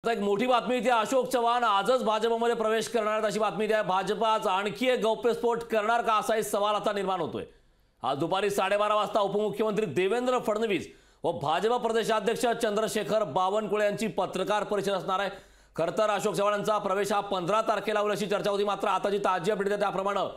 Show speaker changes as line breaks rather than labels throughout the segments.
आता एक मोठी बातमी इथे अशोक चव्हाण आजच भाजपमध्ये प्रवेश करणार आहेत अशी बातमी आहे। भाजपाच आणखी एक गौप्यस्फोट करणार का असाही सवाल आता निर्माण होतोय। आज दुपारी 12:30 वाजता उपमुख्यमंत्री देवेंद्र फडणवीस व भाजप प्रदेशाध्यक्ष चंद्रशेखर बावनकुळे यांची पत्रकार परिषद असणार आहे। खरं तर अशोक चव्हाणांचा प्रवेश हा 15 तारखेला होईल अशी चर्चा होती, मात्र आता जी ताजी अपडेट आहे त्याप्रमाणे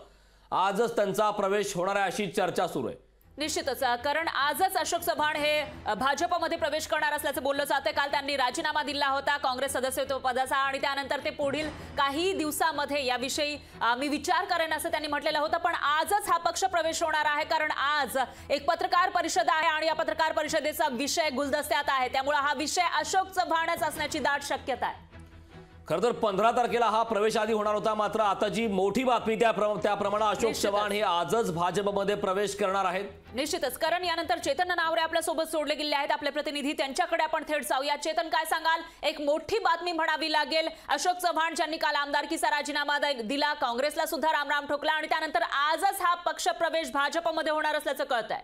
आजच त्यांचा प्रवेश होणार आहे अशी चर्चा सुरू आहे।
निश्चितच, कारण आजच अशोक चव्हाण हे भाजपमध्ये प्रवेश करणार असल्याचं बोललं जातं। काल त्यांनी राजीनामा दिला होता काँग्रेस सदस्यत्वपदाचा आणि त्यानंतर ते पुढील काही दिवसांमध्ये याविषयी मी विचार करेन असं त्यांनी म्हटलेलं होतं। पण आजच हा पक्ष प्रवेश होणार आहे, कारण आज एक पत्रकार परिषद आहे आणि या पत्रकार परिषदेचा विषय गुलदस्त्यात आहे, त्यामुळे हा विषय अशोक चव्हाणच असण्याची दाट शक्यता आहे।
खरं तर 15 तारखेला हा प्रवेश आधी होणार होता, मात्र आता जी मोठी बातमी त्याप्रमाणे अशोक चव्हाण हे आजच भाजपमध्ये प्रवेश करणार आहेत।
निश्चितच, कारण यानंतर चेतन नावरे आपल्या सोबत जोडले गेले आहेत, आपले प्रतिनिधी, त्यांच्याकडे आपण थेट जाऊया। चेतन, काय सांगाल? एक मोठी बातमी म्हणावी लागेल। अशोक चव्हाण ज्यांनी काल आमदारकीचा राजीनामा दिला, काँग्रेसला सुद्धा रामराम ठोकला आणि त्यानंतर आजच हा पक्ष प्रवेश भाजपमध्ये होणार असल्याचं कळतंय।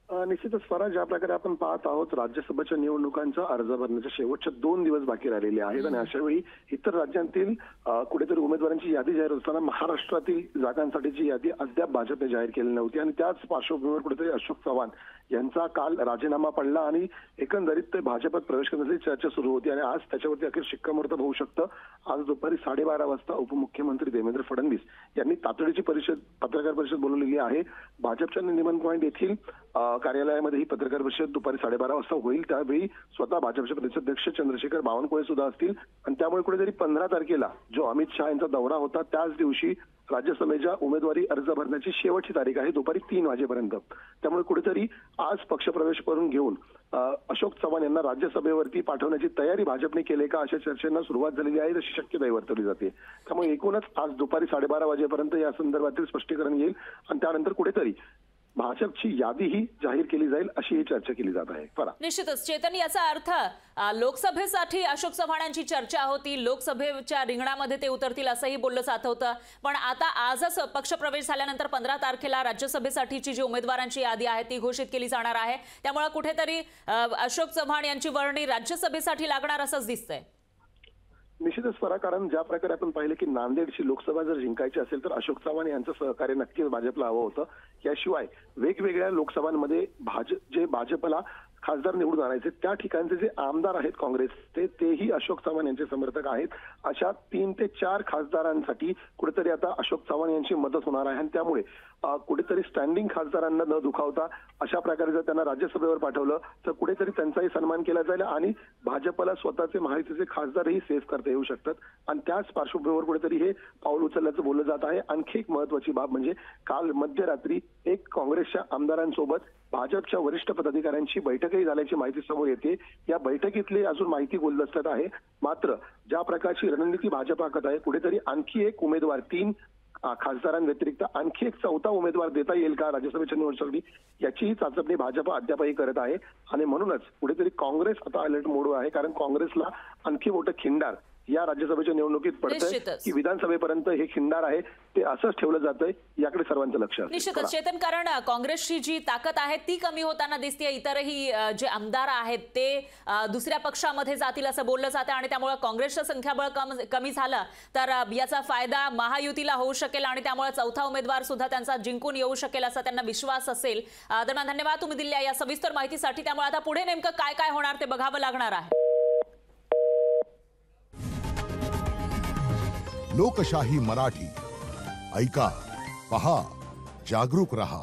निश्चितच स्वराज, ज्या प्रकारे आपण पाहत आहोत, राज्यसभेच्या निवडणुकांचा अर्ज भरण्याचे शेवटचे 2 दिवस बाकी राहिलेले आहेत आणि अशा वेळी इतर राज्यांतील कुठेतरी उमेदवारांची यादी जाहीर होताना महाराष्ट्रातील जागांसाठीची यादी अद्याप भाजपने जाहीर केली नव्हती आणि त्याच पार्श्वभूमीवर कुठेतरी अशोक चव्हाण यांचा काल राजीनामा पडला आणि एकंदरीत ते भाजपात प्रवेश करण्याची चर्चा सुरू होती आणि आज त्याच्यावरती अखेर शिक्कामोर्तब होऊ शकतं। आज दुपारी 12:30 वाजता उपमुख्यमंत्री देवेंद्र फडणवीस यांनी तातडीची पत्रकार परिषद बोलवलेली आहे। भाजपच्या निमन पॉइंट येथील कार्यालयामध्ये ही पत्रकार परिषद दुपारी 12:30 वाजता होईल। त्यावेळी स्वतः भाजपचे प्रदेशाध्यक्ष चंद्रशेखर बावनकुळे सुद्धा असतील आणि त्यामुळे कुठेतरी 15 तारखेला जो अमित शहा यांचा दौरा होता त्याच दिवशी राज्यसभेच्या उमेदवारी अर्ज भरण्याची शेवटची तारीख आहे दुपारी 3 वाजेपर्यंत। त्यामुळे कुठेतरी आज पक्षप्रवेश करून घेऊन अशोक चव्हाण यांना राज्यसभेवरती पाठवण्याची तयारी भाजपने केली का अशा चर्चेंना सुरुवात झालेली आहे, अशी शक्यता वर्तवली जाते। त्यामुळे एकूणच आज दुपारी 12:30 वाजेपर्यंत या संदर्भातील स्पष्टीकरण येईल आणि त्यानंतर कुठेतरी भाजपची यादीही जाहीर केली जाईल अशी ही चर्चा केली जात आहे।
निश्चितच चेतन, याचा अर्थ लोकसभेसाठी अशोक चव्हाणांची चर्चा होती, लोकसभेच्या रिंगणामध्ये ते उतरतील असंही बोललं जात होतं, पण आता आजच पक्षप्रवेश झाल्यानंतर 15 तारखेला राज्यसभेसाठीची जी उमेदवारांची यादी आहे ती घोषित केली जाणार आहे। त्यामुळे कुठेतरी अशोक चव्हाण यांची वर्णी राज्यसभेसाठी लागणार असंच दिसतंय।
निश्चितच फरा, कारण ज्या प्रकारे आपण पाहिलं की नांदेडची लोकसभा जर जिंकायची असेल तर अशोक चव्हाण यांचं सहकार्य नक्कीच भाजपला हवं होतं। याशिवाय वेगवेगळ्या लोकसभांमध्ये जे भाजपला खासदार निवडून आणायचे त्या ठिकाणचे जे आमदार आहेत काँग्रेसचे तेही अशोक चव्हाण यांचे समर्थक आहेत। अशा 3 ते 4 खासदारांसाठी कुठेतरी आता अशोक चव्हाण यांची मदत होणार आहे आणि त्यामुळे कुठेतरी स्टँडिंग खासदारांना न दुखावता अशा प्रकारे जर त्यांना राज्यसभेवर पाठवलं तर कुठेतरी त्यांचाही सन्मान केला जाईल आणि भाजपला स्वतःचे महायुतीचे खासदारही सेव्ह करता येऊ शकतात आणि त्याच पार्श्वभूमीवर कुठेतरी हे पाऊल उचलल्याचं बोललं जात आहे। आणखी एक महत्वाची बाब म्हणजे काल मध्यरात्री एक काँग्रेसच्या आमदारांसोबत भाजपच्या वरिष्ठ पदाधिकाऱ्यांची बैठकही झाल्याची माहिती समोर येते। या बैठकीतली अजून माहिती गुलदस्त्यात आहे, मात्र ज्या प्रकारची रणनीती भाजप आखत आहे कुठेतरी आणखी एक उमेदवार 3 खासदारांव्यतिरिक्त आणखी एक 4था उमेदवार देता येईल का राज्यसभेच्या निवडणुकीसाठी याचीही चाचपणी भाजप अद्यापही करत आहे आणि म्हणूनच कुठेतरी काँग्रेस आता अलर्ट मोडवर आहे, कारण काँग्रेसला आणखी मोठं खिंडार या राज्यसभेच्या निवडणुकीत पडतंय की विधानसभेपर्यंत हे खिंडार आहे ते असंच ठेवलं जातंय, याकडे सर्वांचं लक्ष आहे।
निश्चितच चेतन, कारण काँग्रेसची जी ताकद आहे ती कमी होताना दिसते, इतरही जे आमदार आहेत ते दुसऱ्या पक्षामध्ये जातील असं बोललं जातं आणि त्यामुळे काँग्रेसचं संख्याबळ कमी झालं तर याचा फायदा महायुतीला होऊ शकेल आणि त्यामुळे 4था उमेदवार सुद्धा त्यांचा जिंकून येऊ शकेल असा त्यांना विश्वास असेल। दरम्यान धन्यवाद तुम्ही दिलेल्या या सविस्तर माहितीसाठी। त्यामुळे आता पुढे नेमकं काय काय होणार ते बघावं लागणार आहे।
लोकशाही मराठी ऐका, पहा, जागरूक रहा।